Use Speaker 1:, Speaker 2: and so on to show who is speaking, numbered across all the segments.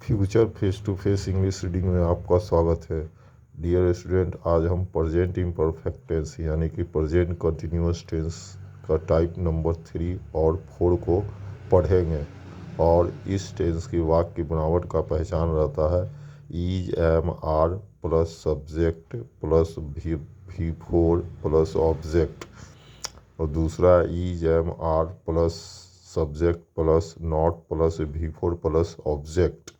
Speaker 1: Future face to face English reading में आपका स्वागत है। डियर स्टूडेंट, आज हम प्रेजेंट इम्परफेक्ट टेंस यानी कि प्रेजेंट कंटिन्यूअस टेंस का टाइप नंबर 3 और 4 को पढ़ेंगे। और इस टेंस की वाक्य की बनावट का पहचान रहता है is am are plus subject plus V four plus object, और दूसरा is am are plus subject plus not plus V four plus object.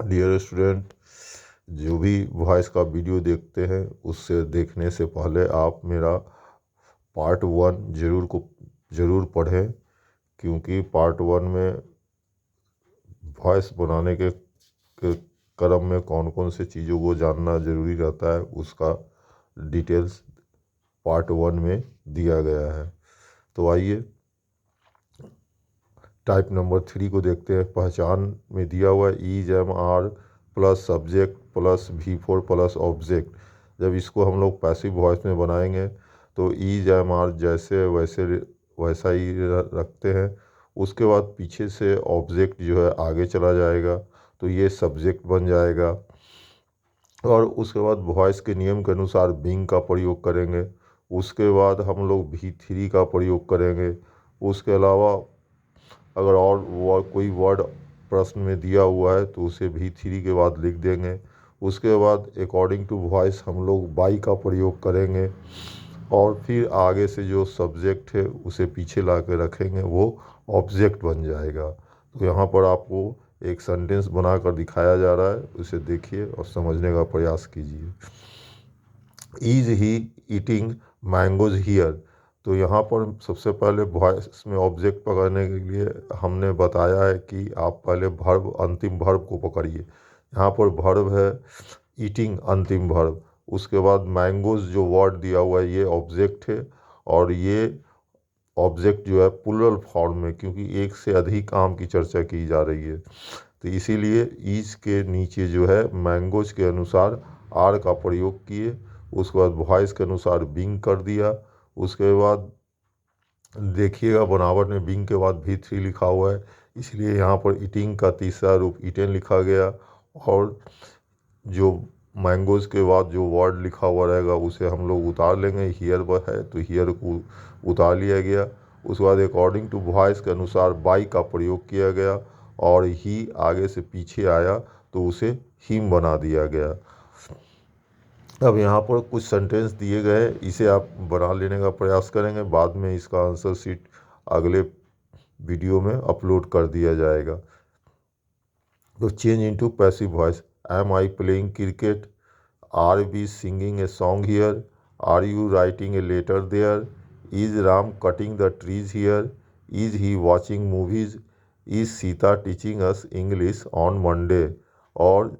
Speaker 1: Dear student, जो भी वॉइस का वीडियो देखते हैं उससे देखने से पहले आप मेरा पार्ट 1 ज़रूर पढ़ें, क्योंकि पार्ट 1 में वॉइस बनाने के क्रम में कौन कौन से चीज़ों को जानना ज़रूरी रहता है उसका डिटेल्स पार्ट 1 में दिया गया है। तो आइए टाइप नंबर 3 को देखते हैं। पहचान में दिया हुआ is am are plus subject plus V four plus object. जब इसको हम लोग पैसिव वॉइस में बनाएंगे तो इज एम आर जैसे वैसा ही रखते हैं। उसके बाद पीछे से ऑब्जेक्ट जो है आगे चला जाएगा तो ये सब्जेक्ट बन जाएगा। और उसके बाद वॉइस के नियम के अनुसार बिंग का प्रयोग करेंगे। उसके बाद हम लोग भी थ्री का प्रयोग करेंगे। उसके अलावा अगर और कोई वर्ड प्रश्न में दिया हुआ है तो उसे भी थ्री के बाद लिख देंगे। उसके बाद अकॉर्डिंग टू वॉइस हम लोग बाई का प्रयोग करेंगे और फिर आगे से जो सब्जेक्ट है उसे पीछे ला के रखेंगे, वो ऑब्जेक्ट बन जाएगा। तो यहाँ पर आपको एक सेंटेंस बनाकर दिखाया जा रहा है, उसे देखिए और समझने का प्रयास कीजिए। Is he eating mangoes here. तो यहाँ पर सबसे पहले वॉइस में ऑब्जेक्ट पकड़ने के लिए हमने बताया है कि आप पहले वर्ब अंतिम वर्ब को पकड़िए। यहाँ पर वर्ब है ईटिंग अंतिम वर्ब। उसके बाद मैंगोज जो वर्ड दिया हुआ है ये ऑब्जेक्ट है, और ये ऑब्जेक्ट जो है प्लूरल फॉर्म में, क्योंकि एक से अधिक आम की चर्चा की जा रही है तो इसीलिए ईज के नीचे जो है मैंगोज के अनुसार आर का प्रयोग किए। उसके बाद वॉइस के अनुसार बिंग कर दिया। उसके बाद देखिएगा बनावट में बिंग के बाद भी थ्री लिखा हुआ है, इसलिए यहाँ पर ईटिंग का तीसरा रूप ईटेन लिखा गया। और जो मैंगोज के बाद जो वर्ड लिखा हुआ रहेगा उसे हम लोग उतार लेंगे। हियर पर है तो हियर को उतार लिया गया। उसके बाद अकॉर्डिंग टू वॉइस के अनुसार बाई का प्रयोग किया गया और ही आगे से पीछे आया तो उसे हिम बना दिया गया। अब यहाँ पर कुछ सेंटेंस दिए गए हैं, इसे आप बना लेने का प्रयास करेंगे। बाद में इसका आंसर शीट अगले वीडियो में अपलोड कर दिया जाएगा। तो change into passive voice. Am I playing cricket? Are we singing a song here? Are you writing a letter there? Is Ram cutting the trees here? Is he watching movies? Is Sita teaching us English on Monday? और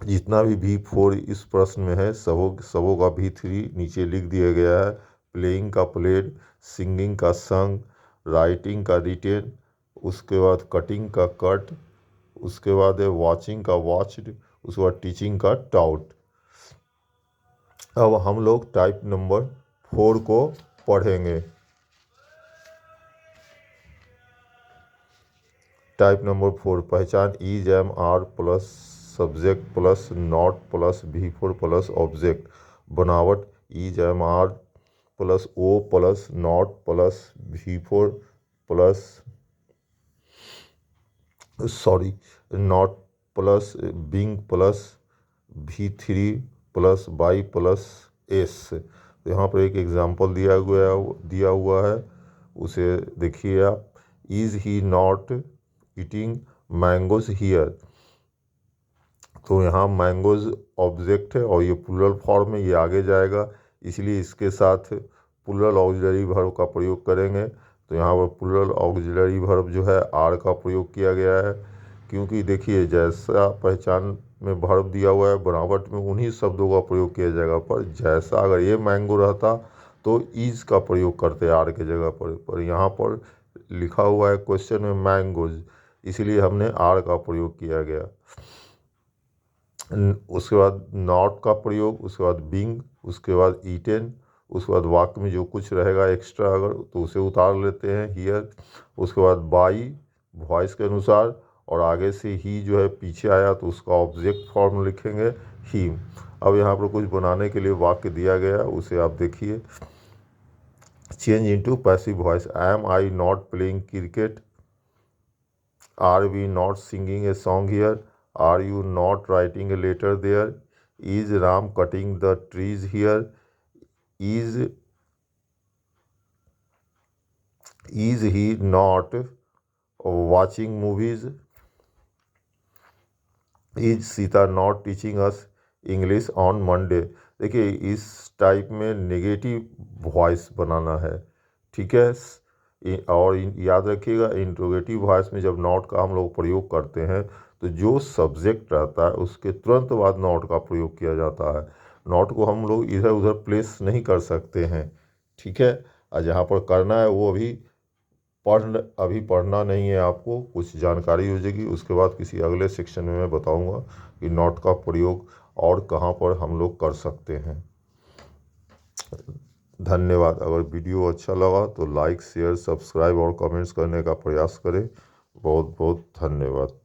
Speaker 1: जितना भी four इस प्रश्न में है सबों का भी थ्री नीचे लिख दिया गया है। प्लेइंग का प्लेड, सिंगिंग का संग, राइटिंग का रिटेन, उसके बाद कटिंग का कट, उसके बाद है वॉचिंग का वॉच्ड, उसके बाद टीचिंग का टाउट। अब हम लोग टाइप नंबर 4 को पढ़ेंगे। टाइप नंबर 4 पहचान is am are plus subject plus not plus V four plus object. बनावट is am are plus O plus not plus V four plus not plus being plus V three plus by plus S. तो यहाँ पर एक example दिया हुआ है, उसे देखिए आप। Is he not eating mangoes here? तो यहाँ मैंगोज ऑब्जेक्ट है और ये प्लूरल फॉर्म में, ये आगे जाएगा, इसलिए इसके साथ प्लूरल ऑक्सिलरी वर्ब का प्रयोग करेंगे। तो यहाँ पर प्लूरल ऑक्सिलरी वर्ब जो है आर का प्रयोग किया गया है, क्योंकि देखिए जैसा पहचान में वर्ब दिया हुआ है बनावट में उन्हीं शब्दों का प्रयोग किया जाएगा। पर जैसा अगर ये मैंगो रहता तो इज का प्रयोग करते आर के जगह पर यहाँ पर लिखा हुआ है क्वेश्चन में मैंगोज, इसलिए हमने आर का प्रयोग किया गया। उसके बाद नॉट का प्रयोग, उसके बाद बिंग, उसके बाद ईटेन, उसके बाद वाक्य में जो कुछ रहेगा एक्स्ट्रा अगर तो उसे उतार लेते हैं हियर। उसके बाद बाई वॉइस के अनुसार, और आगे से ही जो है पीछे आया तो उसका ऑब्जेक्ट फॉर्म लिखेंगे ही। अब यहाँ पर कुछ बनाने के लिए वाक्य दिया गया, उसे आप देखिए। Change into passive voice. Am I not playing cricket? Are we not singing a song here? Are you not writing a letter there? Is Ram cutting the trees here? Is he not watching movies? Is Sita not teaching us English on Monday? देखिए इस type में negative voice बनाना है, ठीक है। और याद रखिएगा interrogative voice में जब नॉट का हम लोग प्रयोग करते हैं तो जो सब्जेक्ट रहता है उसके तुरंत बाद नॉट का प्रयोग किया जाता है। नॉट को हम लोग इधर उधर प्लेस नहीं कर सकते हैं, ठीक है। और जहाँ पर करना है वो अभी पढ़ना नहीं है, आपको कुछ जानकारी हो जाएगी, उसके बाद किसी अगले सेक्शन में मैं बताऊंगा कि नॉट का प्रयोग और कहाँ पर हम लोग कर सकते हैं। धन्यवाद। अगर वीडियो अच्छा लगा तो लाइक शेयर सब्सक्राइब और कमेंट्स करने का प्रयास करें। बहुत बहुत धन्यवाद।